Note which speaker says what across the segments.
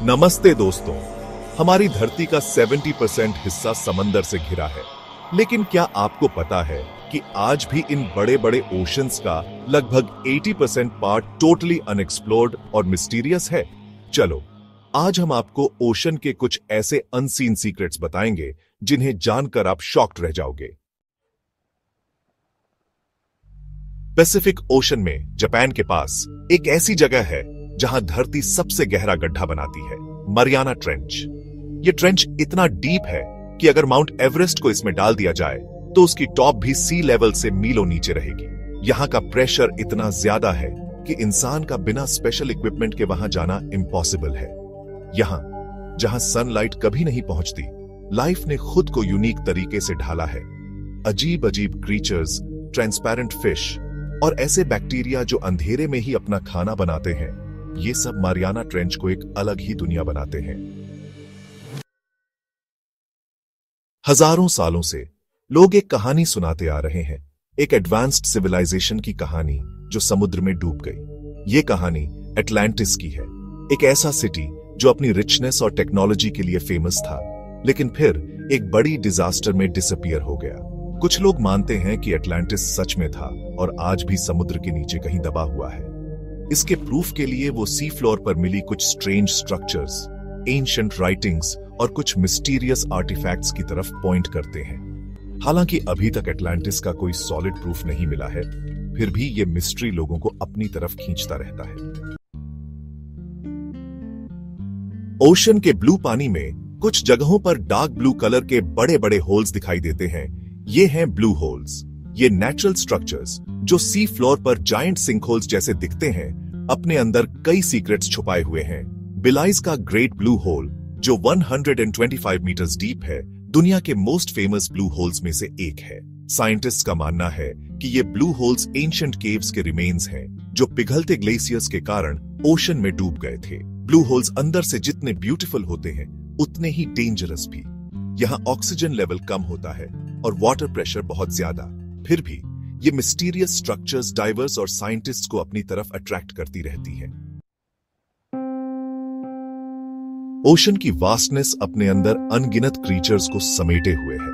Speaker 1: नमस्ते दोस्तों। हमारी धरती का 70% हिस्सा समंदर से घिरा है, लेकिन क्या आपको पता है कि आज भी इन बड़े बड़े ओशंस का लगभग 80% पार्ट टोटली अनएक्सप्लोर्ड और मिस्टीरियस है। चलो आज हम आपको ओशन के कुछ ऐसे अनसीन सीक्रेट्स बताएंगे जिन्हें जानकर आप शॉक्ड रह जाओगे। पैसिफिक ओशन में जापान के पास एक ऐसी जगह है जहां धरती सबसे गहरा गड्ढा बनाती है, मरियाना ट्रेंच। यह ट्रेंच इतना डीप है कि अगर माउंट एवरेस्ट को इसमें डाल दिया जाए तो उसकी टॉप भी सी लेवल से मीलों नीचे रहेगी। यहां का प्रेशर इतना ज्यादा है कि इंसान का बिना स्पेशल इक्विपमेंट के वहां जाना इम्पॉसिबल है। यहां जहां सनलाइट कभी नहीं पहुंचती, लाइफ ने खुद को यूनिक तरीके से ढाला है। अजीब अजीब क्रीचर्स, ट्रांसपेरेंट फिश और ऐसे बैक्टीरिया जो अंधेरे में ही अपना खाना बनाते हैं, ये सब मारियाना ट्रेंच को एक अलग ही दुनिया बनाते हैं। हजारों सालों से लोग एक कहानी सुनाते आ रहे हैं, एक एडवांस्ड सिविलाइजेशन की कहानी जो समुद्र में डूब गई। ये कहानी एटलांटिस की है, एक ऐसा सिटी जो अपनी रिचनेस और टेक्नोलॉजी के लिए फेमस था, लेकिन फिर एक बड़ी डिजास्टर में डिसअपीयर हो गया। कुछ लोग मानते हैं कि एटलांटिस सच में था और आज भी समुद्र के नीचे कहीं दबा हुआ है। इसके प्रूफ के लिए वो सी फ्लोर पर मिली कुछ स्ट्रेंज स्ट्रक्चर्स, एंशिएंट राइटिंग्स और कुछ मिस्टीरियस आर्टिफैक्ट्स की तरफ पॉइंट करते हैं। हालांकि अभी तक एटलांटिस का कोई सॉलिड प्रूफ नहीं मिला है, फिर भी ये मिस्ट्री लोगों को अपनी तरफ खींचता रहता है। ओशन के ब्लू पानी में कुछ जगहों पर डार्क ब्लू कलर के बड़े बड़े होल्स दिखाई देते हैं। ये हैं ब्लू होल्स। ये नेचुरल स्ट्रक्चर्स जो सी फ्लोर पर जायंट सिंक होल्स जैसे दिखते हैं, अपने अंदर कई सीक्रेट्स छुपाए हुए हैं। बिलाइज का ग्रेट ब्लू होल जो 125 मीटर्स डीप है, दुनिया के मोस्ट फेमस ब्लू होल्स में से एक है। साइंटिस्ट्स का मानना है कि ये ब्लू होल्स एंशिएंट केव्स के रिमेन्स हैं जो पिघलते ग्लेशियर्स के कारण ओशन में डूब गए थे। ब्लू होल्स अंदर से जितने ब्यूटीफुल होते हैं, उतने ही डेंजरस भी। यहाँ ऑक्सीजन लेवल कम होता है और वाटर प्रेशर बहुत ज्यादा, फिर भी ये मिस्टीरियस स्ट्रक्चर्स डाइवर्स और साइंटिस्ट्स को अपनी तरफ अट्रैक्ट करती रहती है। ओशन की वास्टनेस अपने अंदर अनगिनत क्रीचर्स को समेटे हुए है।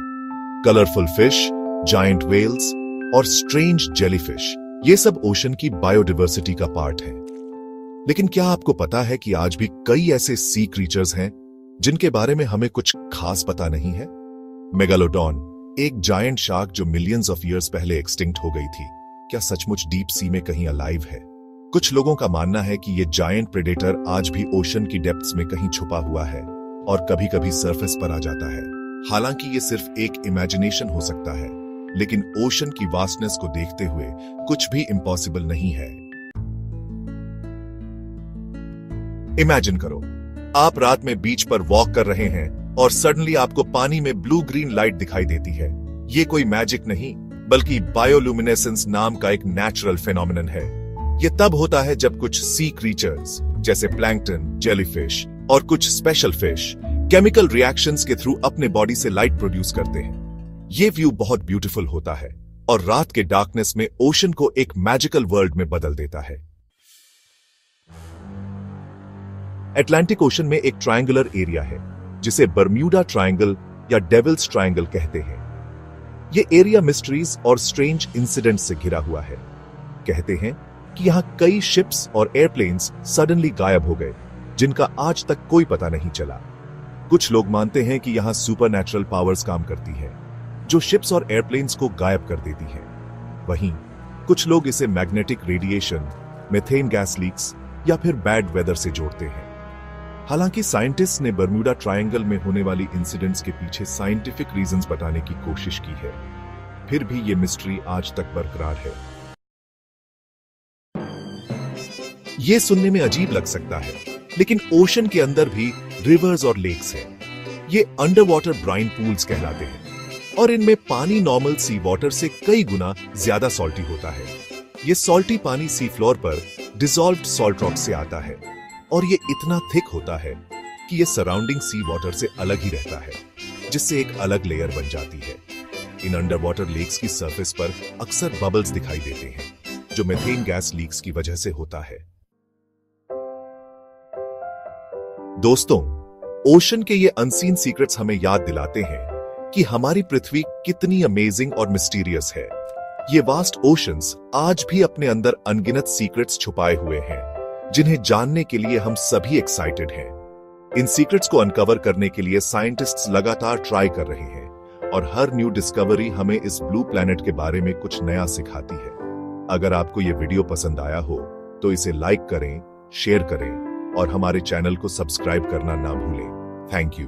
Speaker 1: कलरफुल फिश, जायंट व्हेल्स और स्ट्रेंज जेलीफिश, ये सब ओशन की बायोडाइवर्सिटी का पार्ट है। लेकिन क्या आपको पता है कि आज भी कई ऐसे सी क्रीचर्स हैं जिनके बारे में हमें कुछ खास पता नहीं है? मेगालोडॉन, एक जायंट शार्क जो मिलियंस ऑफ ईयर्स पहले एक्सटिंक्ट हो गई थी, क्या सचमुच डीप सी में कहीं अलाइव है? कुछ लोगों का मानना है कि यह जायंट प्रेडेटर आज भी ओशन की डेप्थ्स में कहीं छुपा हुआ है और कभी कभी सरफेस पर आ जाता है। हालांकि ये सिर्फ एक इमेजिनेशन हो सकता है, लेकिन ओशन की वास्टनेस को देखते हुए कुछ भी इम्पॉसिबल नहीं है। इमेजिन करो, आप रात में बीच पर वॉक कर रहे हैं और सडनली आपको पानी में ब्लू ग्रीन लाइट दिखाई देती है। ये कोई मैजिक नहीं, बल्कि बायोल्यूमिनेसेंस नाम का एक नेचुरल फिनोमिनन है। ये तब होता है जब कुछ सी क्रीचर्स जैसे प्लैंकटन, जेलीफिश और कुछ स्पेशल फिश केमिकल रिएक्शंस के थ्रू अपने बॉडी से लाइट प्रोड्यूस करते हैं। ये व्यू बहुत ब्यूटीफुल होता है और रात के डार्कनेस में ओशन को एक मैजिकल वर्ल्ड में बदल देता है। अटलांटिक ओशन में एक ट्रायंगुलर एरिया है जिसे बर्म्यूडा ट्रायंगल या डेविल्स ट्रायंगल कहते हैं। यह एरिया मिस्ट्रीज और स्ट्रेंज इंसिडेंट से घिरा हुआ है। कहते हैं कि यहां कई शिप्स और एयरप्लेन्स सडनली गायब हो गए, जिनका आज तक कोई पता नहीं चला। कुछ लोग मानते हैं कि यहां सुपरनैचुरल पावर्स काम करती हैं, जो शिप्स और एयरप्लेन्स को गायब कर देती हैं। वहीं कुछ लोग इसे magnetic radiation, methane gas leaks या फिर बैड वेदर से जोड़ते हैं। हालांकि साइंटिस्ट ने बर्म्यूडा ट्रायंगल में होने वाली इंसिडेंट्स के पीछे साइंटिफिक रीजंस बताने की कोशिश की है, फिर भी यह मिस्ट्री आज तक बरकरार है। यह सुनने में अजीब लग सकता है, लेकिन ओशन के अंदर भी रिवर्स और लेक्स हैं। ये अंडर वाटर ब्राइन पूल्स कहलाते हैं और इनमें पानी नॉर्मल सी वाटर से कई गुना ज्यादा सॉल्टी होता है। यह सॉल्टी पानी सी फ्लोर पर डिसॉल्व्ड सॉल्ट रॉक से आता है और ये इतना थिक होता है कि ये सराउंडिंग सी वाटर से अलग ही रहता है, जिससे एक अलग लेयर बन जाती है। इन अंडर वाटर लेक्स की सरफेस पर अक्सर बबल्स दिखाई देते हैं, जो मीथेन गैस लीक्स की वजह से होता है। दोस्तों, ओशन के ये अनसीन सीक्रेट्स हमें याद दिलाते हैं कि हमारी पृथ्वी कितनी अमेजिंग और मिस्टीरियस है। ये वास्ट ओशंस आज भी अपने अंदर अनगिनत सीक्रेट्स छुपाए हुए हैं, जिन्हें जानने के लिए हम सभी एक्साइटेड हैं। इन सीक्रेट्स को अनकवर करने के लिए साइंटिस्ट्स लगातार ट्राई कर रहे हैं, और हर न्यू डिस्कवरी हमें इस ब्लू प्लैनेट के बारे में कुछ नया सिखाती है। अगर आपको ये वीडियो पसंद आया हो तो इसे लाइक करें, शेयर करें और हमारे चैनल को सब्सक्राइब करना ना भूलें। Thank you.